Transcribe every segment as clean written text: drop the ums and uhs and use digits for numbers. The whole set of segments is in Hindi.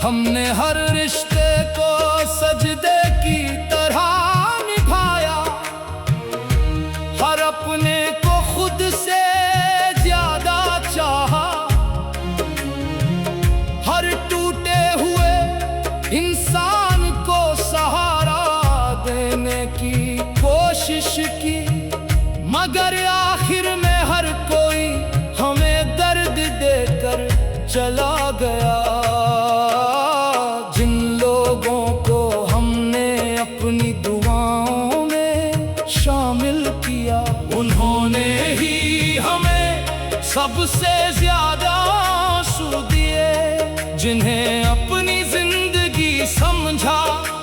हमने हर रिश्ते को सजदे की तरह निभाया, हर अपने को खुद से ज्यादा चाहा, हर टूटे हुए इंसान को सहारा देने की कोशिश की, मगर आखिर में हर कोई हमें दर्द देकर चला गया। जिन लोगों को हमने अपनी दुआओं में शामिल किया, उन्होंने ही हमें सबसे ज्यादा आंसू दिए। जिन्हें अपनी जिंदगी समझा,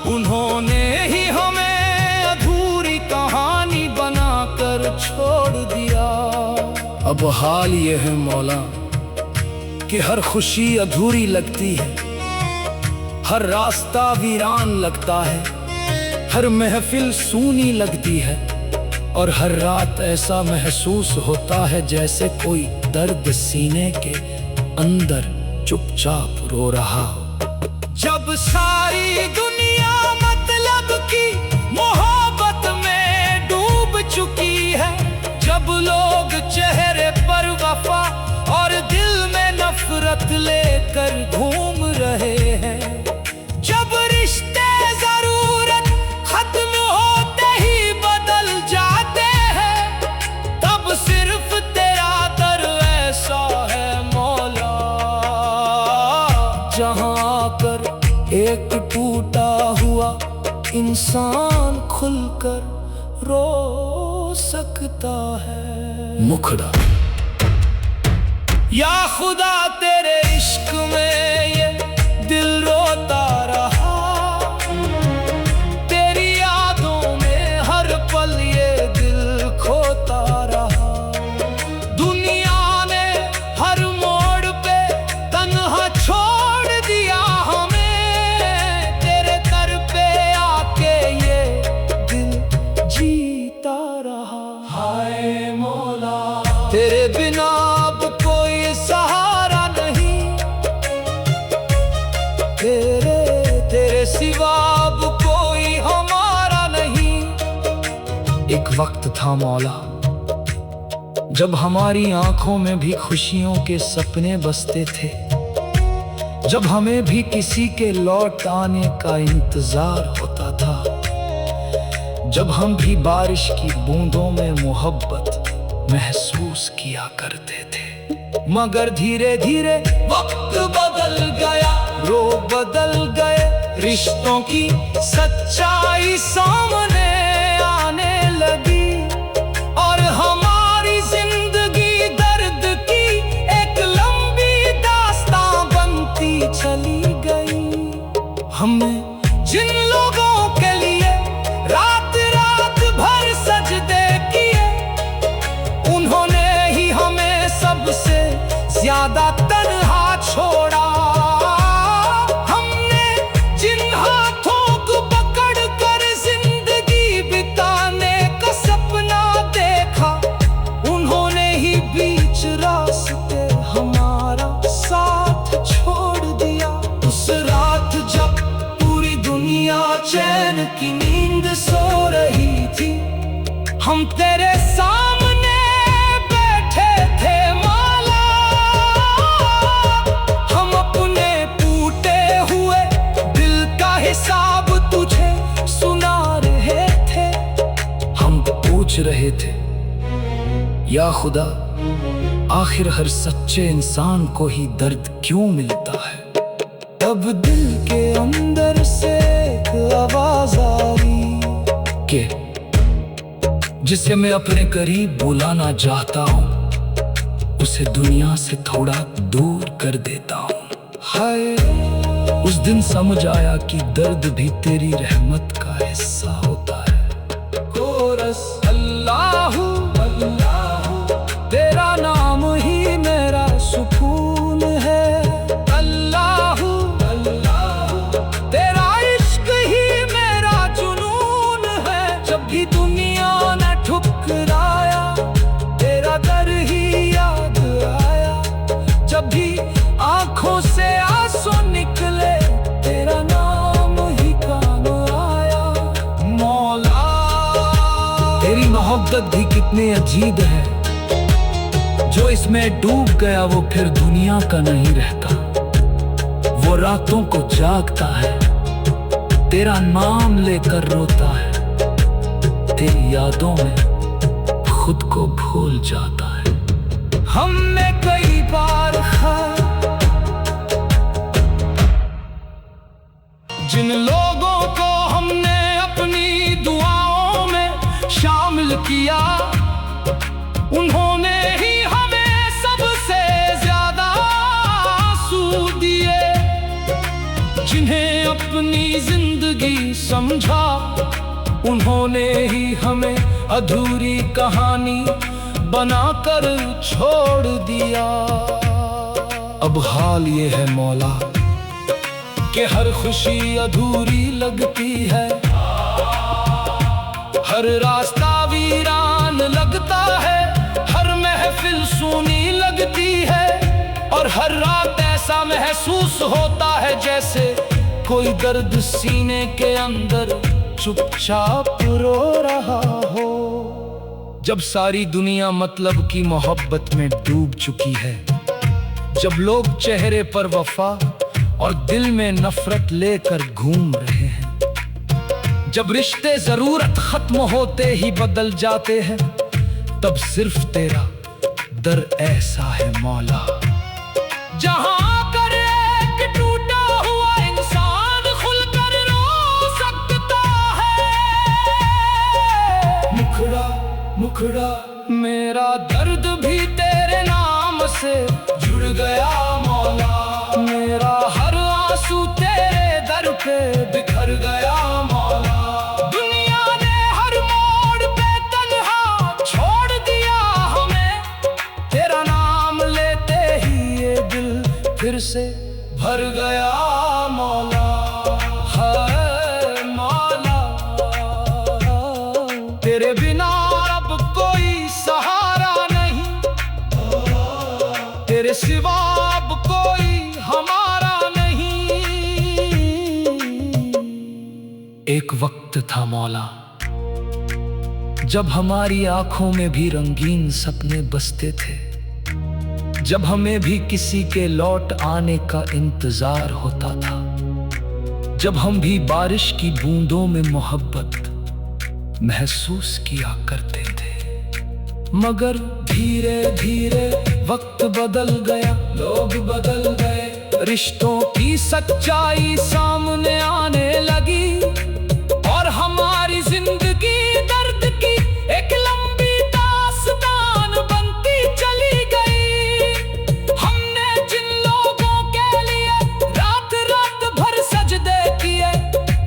उन्होंने ही हमें अधूरी कहानी बनाकर छोड़ दिया। अब हाल ये है मौला कि हर खुशी अधूरी लगती है, हर रास्ता वीरान लगता है, हर महफिल सूनी लगती है, और हर रात ऐसा महसूस होता है जैसे कोई दर्द सीने के अंदर चुपचाप रो रहा हो। जब सारी दुनिया मतलब की मोहब्बत में डूब चुकी है, जब लोग चेहरे पर वफा और दिल में नफरत लेकर घूम रहे हैं, जब रिश्ते जरूरत खत्म होते ही बदल जाते हैं, तब सिर्फ तेरा दर ऐसा है मौला, जहां आकर एक टूटा हुआ इंसान खुलकर रो सकता है। मुखड़ा या खुदा तेरे इश्क में ये दिल रोता रहा, तेरी यादों में हर पल ये दिल खोता रहा। दुनिया ने हर मोड़ पे तन्हा छोड़ दिया हमें, तेरे दर पे आके ये दिल जीता रहा। हाय मौला तेरे बिना कोई सहारा नहीं, तेरे सिवा अब कोई हमारा नहीं। एक वक्त था मौला जब हमारी आंखों में भी खुशियों के सपने बसते थे, जब हमें भी किसी के लौट आने का इंतजार होता था, जब हम भी बारिश की बूंदों में मोहब्बत महसूस किया करते थे। मगर धीरे धीरे वक्त बदल गया, लोग बदल गए, रिश्तों की सच्चाई सामने आने लगी, और हमारी जिंदगी दर्द की एक लंबी दास्तां बनती चली गई। हमने जिन लोगों के लिए रात रात भर सजदे किए, उन्होंने ही हमें सबसे ज्यादा तन्हा छोड़ा। हमने जिन हाथों को पकड़ कर जिंदगी बिताने का सपना देखा, उन्होंने ही बीच रास्ते हमारा साथ छोड़ दिया। उस रात जब पूरी दुनिया चैन की नींद सो रही थी, हम तेरे सामने बैठे थे मौला, हम अपने टूटे हुए दिल का हिसाब तुझे सुना रहे थे। हम पूछ रहे थे या खुदा, आखिर हर सच्चे इंसान को ही दर्द क्यों मिलता है? तब दिल के अंदर से एक आवाज आई कि जिसे मैं अपने करीब बुलाना चाहता हूँ, उसे दुनिया से थोड़ा दूर कर देता हूँ। हाय उस दिन समझ आया कि दर्द भी तेरी रहमत का हिस्सा होता है। कोरस अल्लाहू अल्लाहू, तेरा नाम ही मेरा सुकून है। अल्लाहू अल्लाहू, तेरा इश्क ही मेरा जुनून है। जब भी दुनिया ने ठुकराया, तेरा दर ही याद आया। जब भी आंखों से आंसू निकले, मोहब्बत भी कितनी अजीब है। जो इसमें डूब गया वो फिर दुनिया का नहीं रहता। वो रातों को जागता है, तेरा नाम लेकर रोता है, तेरी यादों में खुद को भूल जाता है। हमने कई बार जिन लोगों को हमने अपनी दुआओं में शामिल किया, उन्होंने ही हमें सबसे ज्यादा आंसू दिए। जिन्हें अपनी जिंदगी समझा, उन्होंने ही हमें अधूरी कहानी बनाकर छोड़ दिया। अब हाल ये है मौला कि हर खुशी अधूरी लगती है, हर रास्ता वीरान लगता है, हर महफिल सूनी लगती है, और हर रात ऐसा महसूस होता है जैसे कोई दर्द सीने के अंदर चुपचाप रो रहा हो। जब सारी दुनिया मतलब की मोहब्बत में डूब चुकी है, जब लोग चेहरे पर वफा और दिल में नफरत लेकर घूम रहे हैं, जब रिश्ते जरूरत खत्म होते ही बदल जाते हैं, तब सिर्फ तेरा दर ऐसा है मौला। जहां कर एक टूटा हुआ इंसान खुलकर रो सकता है, मुखड़ा मुखड़ा मेरा दर्द भी तेरे नाम से जुड़ गया मौला। मेरा हर आंसू तेरे दर पे बिखर गया मौला। दुनिया ने हर मोड़ पे तन्हा छोड़ दिया हमें, तेरा नाम लेते ही ये दिल फिर से भर गया मौला। हाय मौला, तेरे बिना अब कोई सहारा नहीं, तेरे सिवा अब कोई हमारा नहीं। एक वक्त था मौला जब हमारी आंखों में भी रंगीन सपने बसते थे, जब हमें भी किसी के लौट आने का इंतजार होता था, जब हम भी बारिश की बूंदों में मोहब्बत महसूस किया करते थे। मगर धीरे धीरे वक्त बदल गया, लोग बदल गए, रिश्तों की सच्चाई सामने आने लगी, और हमारी जिंदगी दर्द की एक लंबी दास्तान बनती चली गई। हमने जिन लोगों के लिए रात रात भर सजदे किए,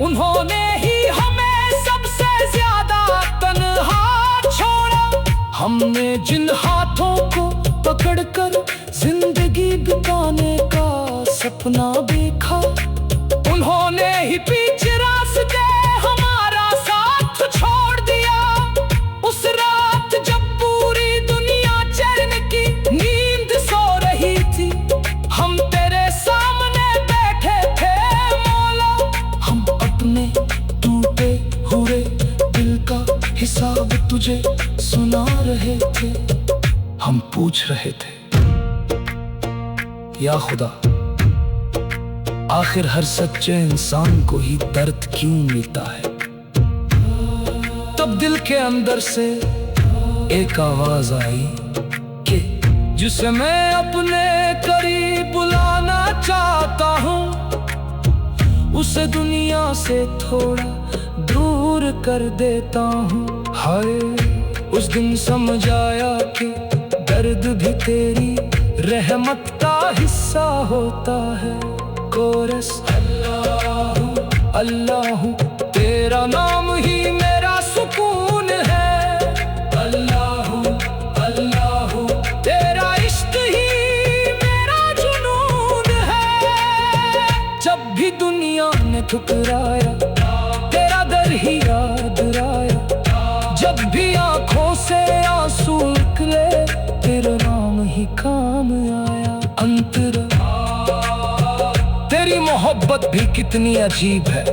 उन्होंने ही हमें सबसे ज्यादा तन्हा छोड़ा। हमने जिन हाथों को पकड़कर जिंदगी बिताने का सपना देखा, उन्होंने ही बीच रास्ते हमारा साथ छोड़ दिया। उस रात जब पूरी दुनिया चैन की नींद सो रही थी, हम तेरे सामने बैठे थे मौला। हम अपने टूटे हुए दिल का हिसाब तुझे सुना रहे थे। हम पूछ रहे थे, या खुदा, आखिर हर सच्चे इंसान को ही दर्द क्यों मिलता है? तब दिल के अंदर से एक आवाज आई कि जिसे मैं अपने करीब बुलाना चाहता हूँ, उसे दुनिया से थोड़ा दूर कर देता हूँ। हाय, उस दिन समझ आया कि दर्द भी तेरी रहमत का हिस्सा होता है। कोरस अल्लाहू अल्लाहू, तेरा नाम ही मेरा सुकून है। अल्लाहू अल्लाहू, तेरा इश्क ही मेरा जुनून है। जब भी दुनिया ने ठुकराया, तेरा दर ही याद आया। जब भी आंखों से आंसू निकले, तेरा नाम ही काम आया। अंतरा तेरी मोहब्बत भी कितनी अजीब है,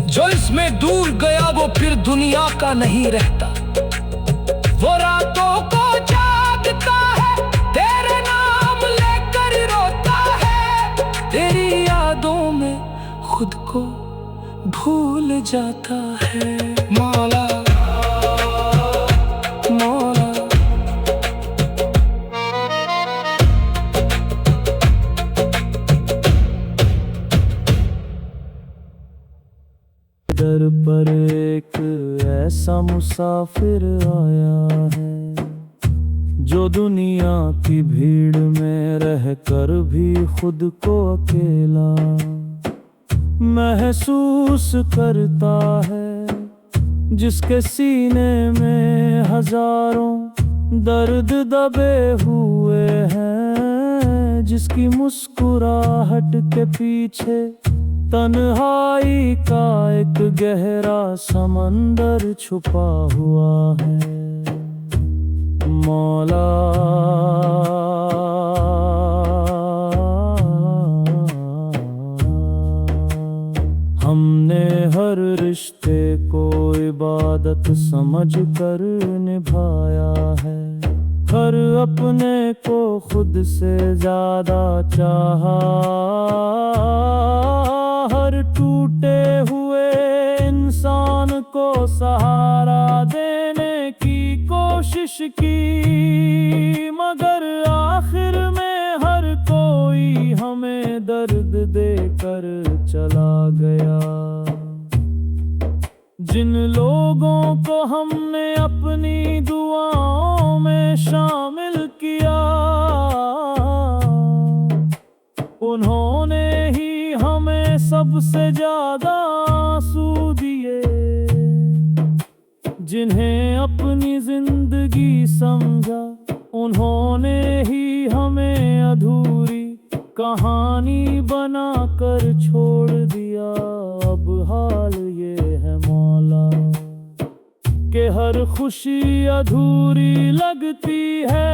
जो इसमें दूर गया वो फिर दुनिया का नहीं रहता। वो रातों को जागता है, तेरे नाम लेकर रोता है, तेरी यादों में खुद को भूल जाता है। मौला मौला दर पर एक ऐसा मुसाफिर आया है, जो दुनिया की भीड़ में रहकर भी खुद को अकेला महसूस करता है, जिसके सीने में हजारों दर्द दबे हुए हैं, जिसकी मुस्कुराहट के पीछे तन्हाई का एक गहरा समंदर छुपा हुआ है। मौला हमने हर रिश्ते को इबादत समझ कर निभाया है, हर अपने को खुद से ज्यादा चाहा, हर टूटे हुए इंसान को सहारा देने की कोशिश की, मगर आखिर में हर कोई हमें दर्द देकर चला गया। जिन लोगों को हमने अपनी दुआओं में शामिल किया, उन्होंने ही हमें सबसे ज्यादा आंसू दिए। जिन्हें अपनी जिंदगी समझा, उन्होंने ही हमें अधूरी कहानी बनाकर छोड़ दिया। अब हाल ये है मौला कि हर खुशी अधूरी लगती है,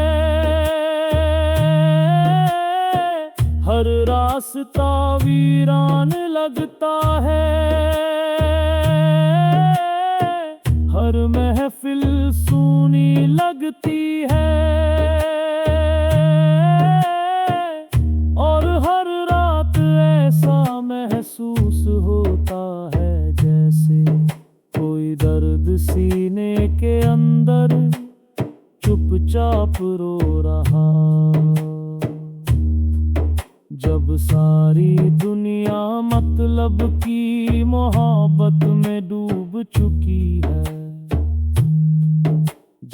हर रास्ता वीरान लगता है, हर महफिल सूनी लगती है, और हर रात ऐसा महसूस होता है जैसे कोई दर्द सीने के अंदर चुपचाप रो रहा। जब सारी दुनिया मतलब की मोहब्बत में डूब चुकी है,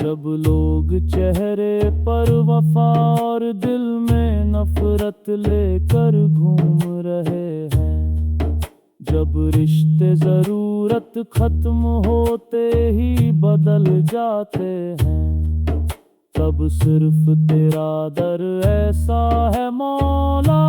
जब लोग चेहरे पर वफा और दिल में नफरत लेकर घूम रहे हैं, जब रिश्ते जरूरत खत्म होते ही बदल जाते हैं, तब सिर्फ तेरा दर ऐसा है मौला।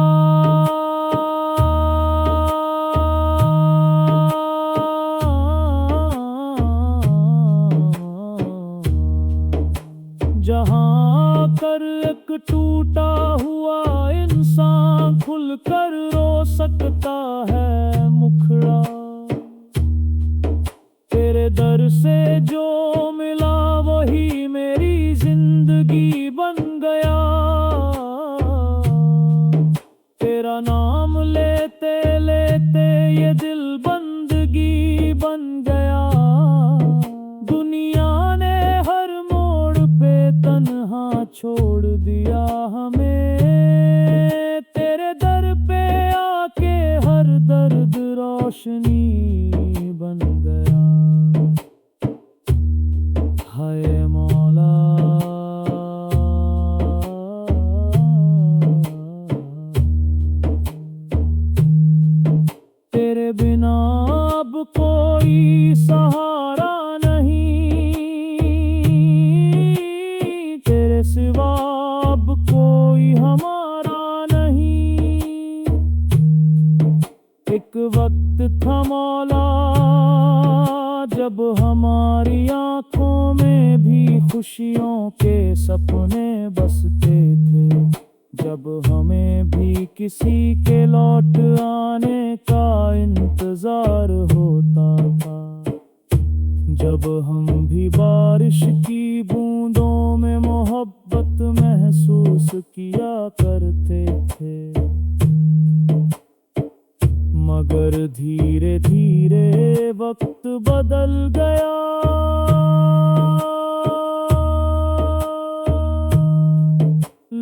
जहाँ कर एक टूटा हुआ इंसान खुलकर रो सकता है मुखड़ा, तेरे दर से जो मिला वही मेरी जिंदगी बन गया। तेरा नाम लेते लेते ये दिल बंदगी बन गया। दुनिया ने हर मोड़ पे तन्हा छोड़ दिया हमें, तेरे दर पे आके हर दर्द रोशनी बन गया। हाय मौला तेरे बिना अब कोई सहारा नहीं, तेरे सिवा अब कोई हमारा नहीं। एक वक्त था मौला जब हमारी आंखों में भी खुशियों के सपने बसते थे, जब हमें भी किसी के लौट आने का इंतजार होता था, जब हम भी बारिश की बूंद महसूस किया करते थे। मगर धीरे धीरे वक्त बदल गया,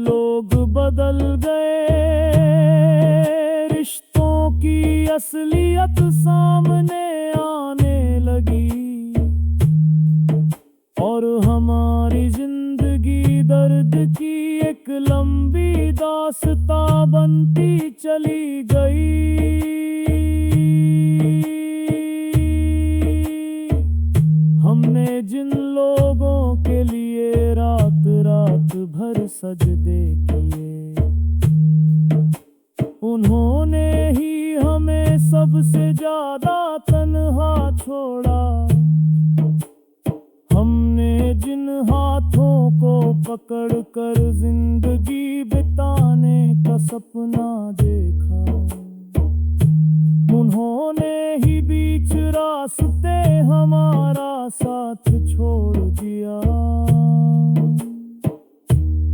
लोग बदल गए, रिश्तों की असलियत सामने आने लगी, और हमारी जिंदगी दर्द की एक लंबी दास्तां बनती चली गई। हमने जिन लोगों के लिए रात रात भर सजदे किए, उन्होंने ही हमें सबसे ज्यादा तन्हा छोड़ा। हमने जिन हाथों को पकड़कर जिंदगी बिताने का सपना देखा, उन्होंने ही बीच रास्ते हमारा साथ छोड़ दिया।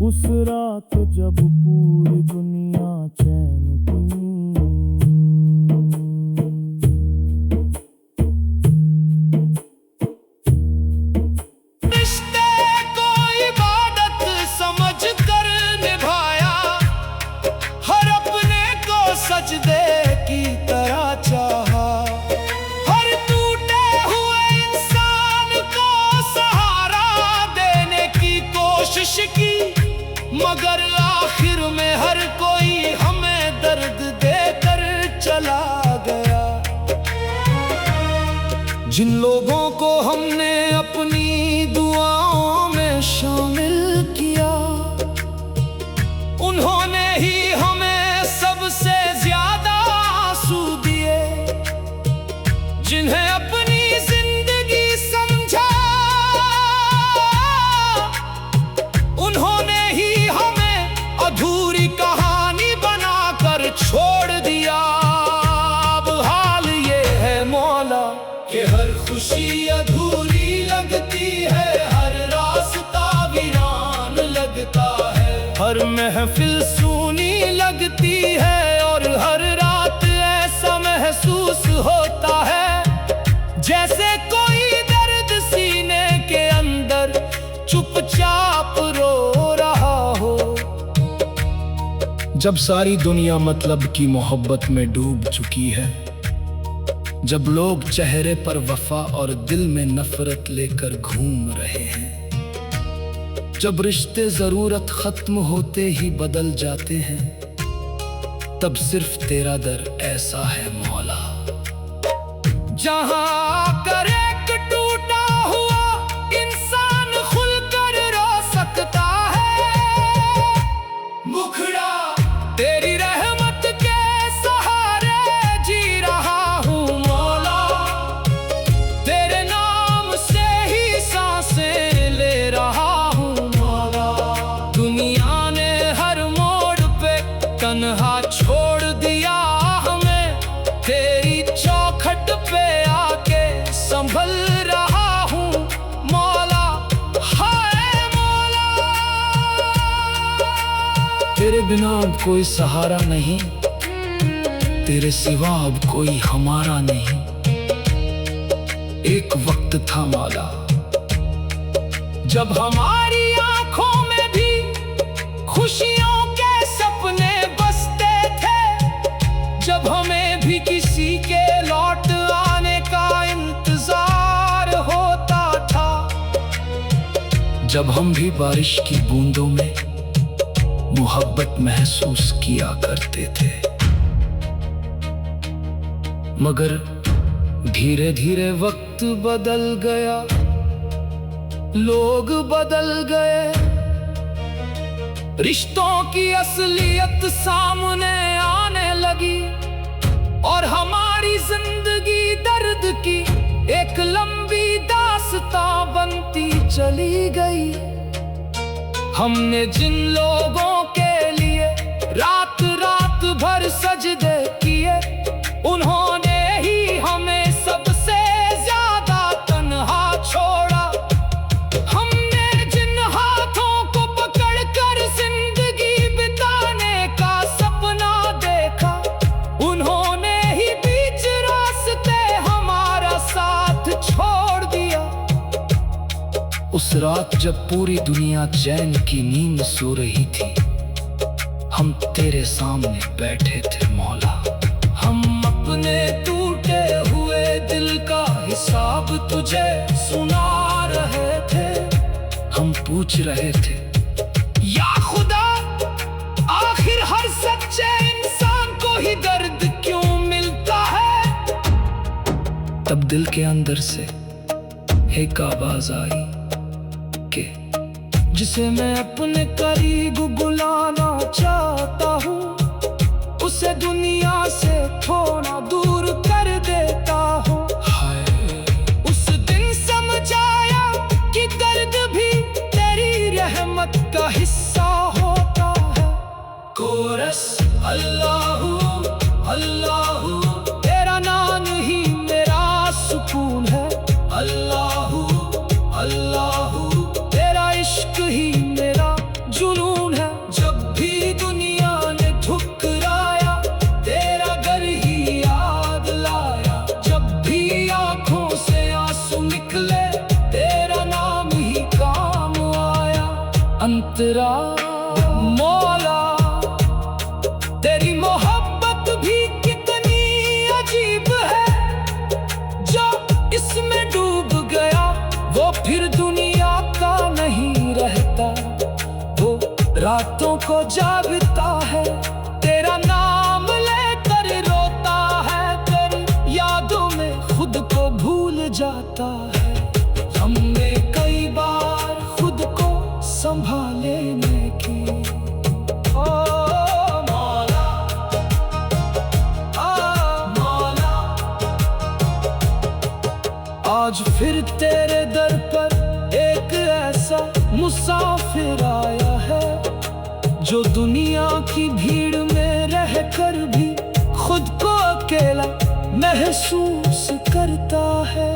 उस रात जब पूरी दुनिया चैन थी, रिश्ते को इबादत समझ कर निभाया, हर अपने को सजदे की तरह चाहा, हर टूटे हुए इंसान को सहारा देने की कोशिश की, मगर आखिर में हर कोई हमें दर्द देकर चला गया। जिन लोगों को हमने अपनी दुआओं में शामिल किया, उन्होंने ही हमें सबसे ज्यादा आंसू दिए। जिन्हें अपनी जिंदगी समझा, उन्होंने ही हमें अधूरी कहानी बनाकर छोड़ दिया। अब हाल ये है मौला कि हर खुशी अधूरी लगती है, हर रास्ता वीरान लगता है, हर महफिल सूनी लगती है, और हर रात ऐसा महसूस होता है जैसे कोई दर्द सीने के अंदर चुपचाप रो रहा हो। जब सारी दुनिया मतलब की मोहब्बत में डूब चुकी है, जब लोग चेहरे पर वफा और दिल में नफरत लेकर घूम रहे हैं, जब रिश्ते जरूरत खत्म होते ही बदल जाते हैं, तब सिर्फ तेरा दर ऐसा है मौला, जहां कर एक टूटा हुआ इंसान खुलकर रो सकता है। मुखड़ा तेरी रहमत के सहारे जी रहा हूँ मौला, तेरे नाम से ही सांसें ले रहा हूँ मौला। दुनिया ने हर मोड़ पे तन्हा छोड़ दिया हमें, तेरी चौखट पे आके संभल रहा हूँ मौला। हाय मौला, तेरे बिना अब कोई सहारा नहीं, तेरे सिवा अब कोई हमारा नहीं। एक वक्त था मौला जब हमारी आंखों में भी खुशियों के सपने बसते थे, जब हमें भी किसी के लौट आने का इंतजार होता था, जब हम भी बारिश की बूंदों में मोहब्बत महसूस किया करते थे। मगर धीरे धीरे वक्त बदल गया, लोग बदल गए, रिश्तों की असलियत सामने आने लगी, और हमारी जिंदगी दर्द की एक लंबी दास्तां बनती चली गई। हमने जिन लोगों के लिए रात रात भर सजदे किए, उन्होंने ही हमें सबसे ज्यादा तन्हा छोड़ा। हमने जिन हाथों को पकड़कर रात जब पूरी दुनिया चैन की नींद सो रही थी, हम तेरे सामने बैठे थे मौला। हम अपने टूटे हुए दिल का हिसाब तुझे सुना रहे थे। हम पूछ रहे थे, या खुदा, आखिर हर सच्चे इंसान को ही दर्द क्यों मिलता है? तब दिल के अंदर से एक आवाज आई कि जिसे मैं अपने करीब बुलाना चाहता हूँ, उसे दुनिया से थोड़ा दूर कर देता हूँ। उस दिन समझाया कि दर्द भी तेरी रहमत का हिस्सा होता है। कोरस अल्लाहू अल्लाहू, तेरा नाम ही मेरा सुकून है। अल्लाहू अल्लाहू, तेरा इश्क ही मेरा जुनून है। जब भी दुनिया ने ठुकराया, तेरा घर ही याद लाया। जब भी आंखों से आंसू निकले, तेरा नाम ही काम आया। अंतरा मौला, तेरी मोहब्बत भी कितनी अजीब है। जो इसमें डूब गया वो फिर दुनिया का नहीं रहता। वो रातों को जागता है, तेरा नाम लेकर रोता है। तेरी यादों में खुद को भूल जाता है। हमने कई बार खुद को संभालने की मौला, आज फिर तेरे दर पर एक ऐसा मुसाफिर आया है, जो दुनिया की भीड़ में रहकर भी खुद को अकेला महसूस करता है।